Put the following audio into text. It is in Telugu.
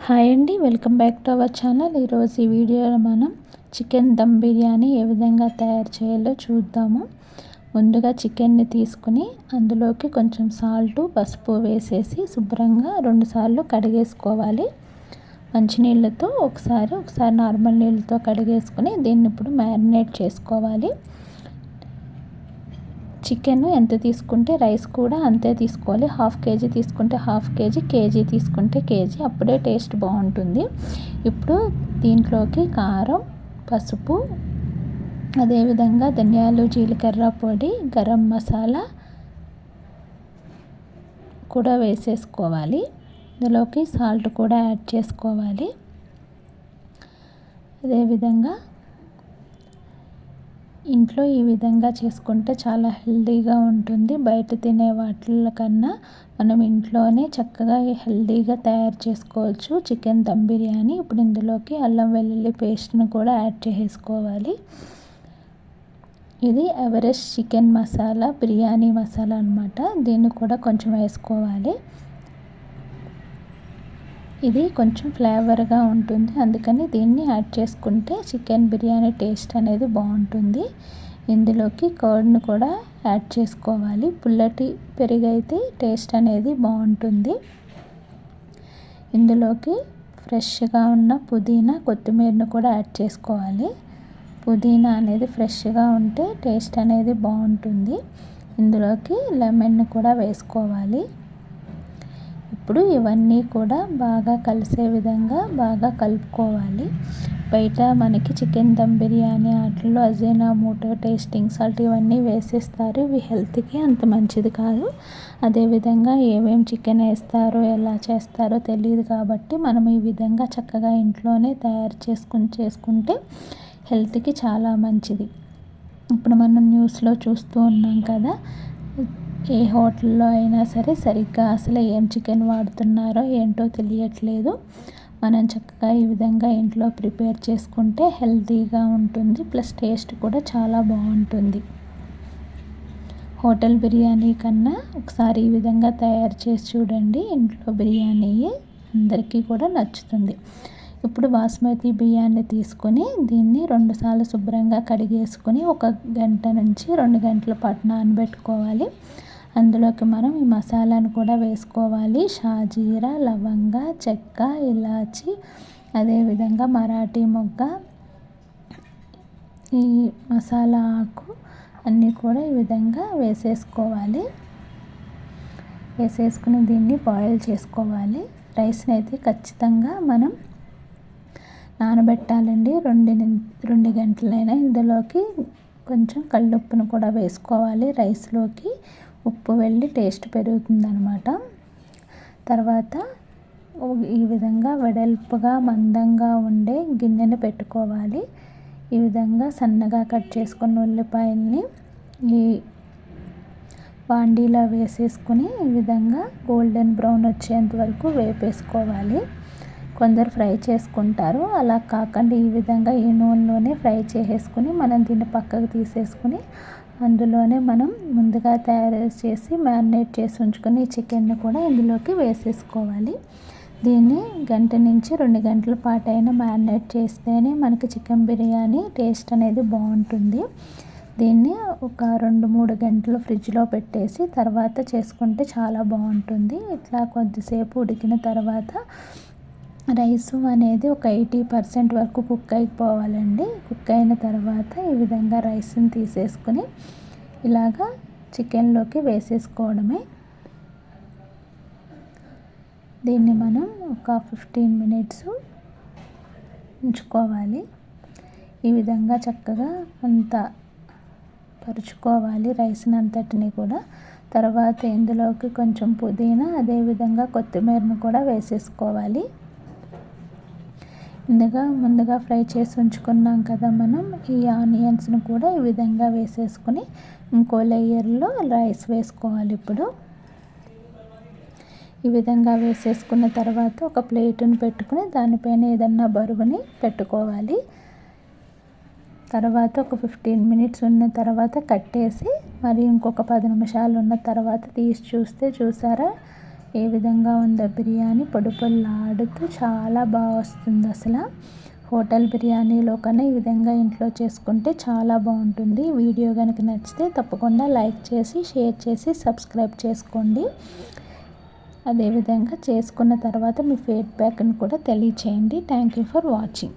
హాయ్ అండి, welcome back to our channel. ఈరోజు ఈ వీడియోలో మనం చికెన్ దమ్ బిర్యానీ ఏ విధంగా తయారు చేయాలో చూద్దాము. ముందుగా చికెన్ని తీసుకుని అందులోకి కొంచెం సాల్టు పసుపు వేసేసి శుభ్రంగా 2 సార్లు కడిగేసుకోవాలి. మంచినీళ్ళతో ఒకసారి నార్మల్ నీళ్ళతో కడిగేసుకుని దీన్ని ఇప్పుడు మ్యారినేట్ చేసుకోవాలి. చికెన్ ఎంత తీసుకుంటే రైస్ కూడా అంతే తీసుకోవాలి. 1/2 kg తీసుకుంటే 1/2 kg, కేజీ తీసుకుంటే కేజీ, అప్పుడే టేస్ట్ బాగుంటుంది. ఇప్పుడు దీంట్లోకి కారం, పసుపు, అదేవిధంగా ధనియాలు, జీలకర్ర పొడి, గరం మసాలా కూడా వేసేసుకోవాలి. ఇందులోకి సాల్ట్ కూడా యాడ్ చేసుకోవాలి. అదేవిధంగా ఇంట్లో ఈ విధంగా చేసుకుంటే చాలా హెల్తీగా ఉంటుంది. బయట తినే వాటిల కన్నా మనం ఇంట్లోనే చక్కగా హెల్తీగా తయారు చేసుకోవచ్చు చికెన్ దమ్ బిర్యానీ. ఇప్పుడు ఇందులోకి అల్లం వెల్లుల్లి పేస్ట్ను కూడా యాడ్ చేసుకోవాలి. ఇది ఎవరెస్ట్ చికెన్ మసాలా, బిర్యానీ మసాలా అన్నమాట. దీన్ని కూడా కొంచెం వేసుకోవాలి. ఇది కొంచెం ఫ్లేవర్గా ఉంటుంది, అందుకని దీన్ని యాడ్ చేసుకుంటే చికెన్ బిర్యానీ టేస్ట్ అనేది బాగుంటుంది. ఇందులోకి కర్డ్ను కూడా యాడ్ చేసుకోవాలి. పుల్లటి పెరుగు అయితే టేస్ట్ అనేది బాగుంటుంది. ఇందులోకి ఫ్రెష్గా ఉన్న పుదీనా, కొత్తిమీరను కూడా యాడ్ చేసుకోవాలి. పుదీనా అనేది ఫ్రెష్గా ఉంటే టేస్ట్ అనేది బాగుంటుంది. ఇందులోకి లెమన్ కూడా వేసుకోవాలి. ఇప్పుడు ఇవన్నీ కూడా బాగా కలిసే విధంగా బాగా కలుపుకోవాలి. బయట మనకి చికెన్ దమ్ బిర్యానీ వాటిల్లో అజినోమోటో, టేస్టింగ్ సాల్ట్ ఇవన్నీ వేసేస్తారు. ఇవి హెల్త్కి అంత మంచిది కాదు. అదేవిధంగా ఏమేమి చికెన్ వేస్తారో ఎలా చేస్తారో తెలియదు కాబట్టి మనం ఈ విధంగా చక్కగా ఇంట్లోనే తయారు చేసుకుంటే హెల్త్కి చాలా మంచిది. ఇప్పుడు మనం న్యూస్లో చూస్తూ ఉన్నాం కదా, ఏ హోటల్లో అయినా సరే సరిగ్గా అసలు ఏం చికెన్ వాడుతున్నారో ఏంటో తెలియట్లేదు. మనం చక్కగా ఈ విధంగా ఇంట్లో ప్రిపేర్ చేసుకుంటే హెల్తీగా ఉంటుంది, ప్లస్ టేస్ట్ కూడా చాలా బాగుంటుంది. హోటల్ బిర్యానీ కన్నా ఒకసారి ఈ విధంగా తయారు చేసి చూడండి. ఇంట్లో బిర్యానీ అందరికీ కూడా నచ్చుతుంది. ఇప్పుడు బాస్మతి బియ్యాన్ని తీసుకొని దీన్ని 2 సార్లు శుభ్రంగా కడిగేసుకొని 1 గంట నుంచి 2 గంటల పాటు నానబెట్టుకోవాలి. అందులోకి మనం ఈ మసాలాను కూడా వేసుకోవాలి. షాజీరా, లవంగ, చెక్క, ఇలాచి, అదేవిధంగా మరాఠీ మొగ్గ, ఈ మసాలా ఆకు అన్నీ కూడా ఈ విధంగా వేసేసుకోవాలి. వేసేసుకుని దీన్ని బాయిల్ చేసుకోవాలి. రైస్ని అయితే ఖచ్చితంగా మనం నానబెట్టాలండి 2 గంటలైనా. ఇందులోకి కొంచెం కల్లుప్పును కూడా వేసుకోవాలి. రైస్లోకి ఉప్పు వెళ్ళి టేస్ట్ పెరుగుతుందన్నమాట. తర్వాత ఈ విధంగా వెడల్పుగా మందంగా ఉండే గిన్నెను పెట్టుకోవాలి. ఈ విధంగా సన్నగా కట్ చేసుకున్న ఉల్లిపాయల్ని ఈ బాండీలో వేసేసుకుని ఈ విధంగా గోల్డెన్ బ్రౌన్ వచ్చేంత వరకు వేపేసుకోవాలి. కొందరు ఫ్రై చేసుకుంటారు, అలా కాకుండా ఈ విధంగా ఈ నూనెలోనే ఫ్రై చేసేసుకుని మనం దీన్ని పక్కకు తీసేసుకుని అందులోనే మనం ముందుగా తయారు చేసి మ్యారినేట్ చేసి ఉంచుకుని చికెన్ని కూడా ఇందులోకి వేసేసుకోవాలి. దీన్ని 1 గంట నుంచి 2 గంటల పాటు అయినా మ్యారినేట్ చేస్తేనే మనకి చికెన్ బిర్యానీ టేస్ట్ అనేది బాగుంటుంది. దీన్ని ఒక 2-3 గంటలు ఫ్రిడ్జ్లో పెట్టేసి తర్వాత చేసుకుంటే చాలా బాగుంటుంది. ఇట్లా కొద్దిసేపు ఉడికిన తర్వాత రైస్ అనేది ఒక 80% వరకు కుక్ అయిపోవాలండి. కుక్ అయిన తర్వాత ఈ విధంగా రైస్ని తీసేసుకుని ఇలాగా చికెన్లోకి వేసేసుకోవడమే. దీన్ని మనం ఒక 15 మినిట్స్ ఉంచుకోవాలి. ఈ విధంగా చక్కగా అంతా పరుచుకోవాలి రైస్ని అంతటిని కూడా. తర్వాత ఇందులోకి కొంచెం పుదీనా, అదేవిధంగా కొత్తిమీరను కూడా వేసేసుకోవాలి. ముందుగా ఫ్రై చేసి ఉంచుకున్నాం కదా మనం, ఈ ఆనియన్స్ను కూడా ఈ విధంగా వేసేసుకుని ఇంకో లేయర్లో రైస్ వేసుకోవాలి. ఇప్పుడు ఈ విధంగా వేసేసుకున్న తర్వాత ఒక ప్లేటును పెట్టుకుని దానిపైన ఏదన్నా బరువుని పెట్టుకోవాలి. తర్వాత ఒక 15 మినిట్స్ ఉన్న తర్వాత కట్టేసి మరి ఇంకొక 10 నిమిషాలు ఉన్న తర్వాత తీసి చూస్తే చూసారా ఏ విధంగా ఉందో బిర్యానీ పొడి పొడిలాడుతూ చాలా బాగా వస్తుంది. అసలు హోటల్ బిర్యానీలో కన్నా ఈ విధంగా ఇంట్లో చేసుకుంటే చాలా బాగుంటుంది. వీడియో కనుక నచ్చితే తప్పకుండా లైక్ చేసి షేర్ చేసి సబ్స్క్రైబ్ చేసుకోండి. అదేవిధంగా చేసుకున్న తర్వాత మీ ఫీడ్బ్యాక్ని కూడా తెలియచేయండి. Thank you for watching.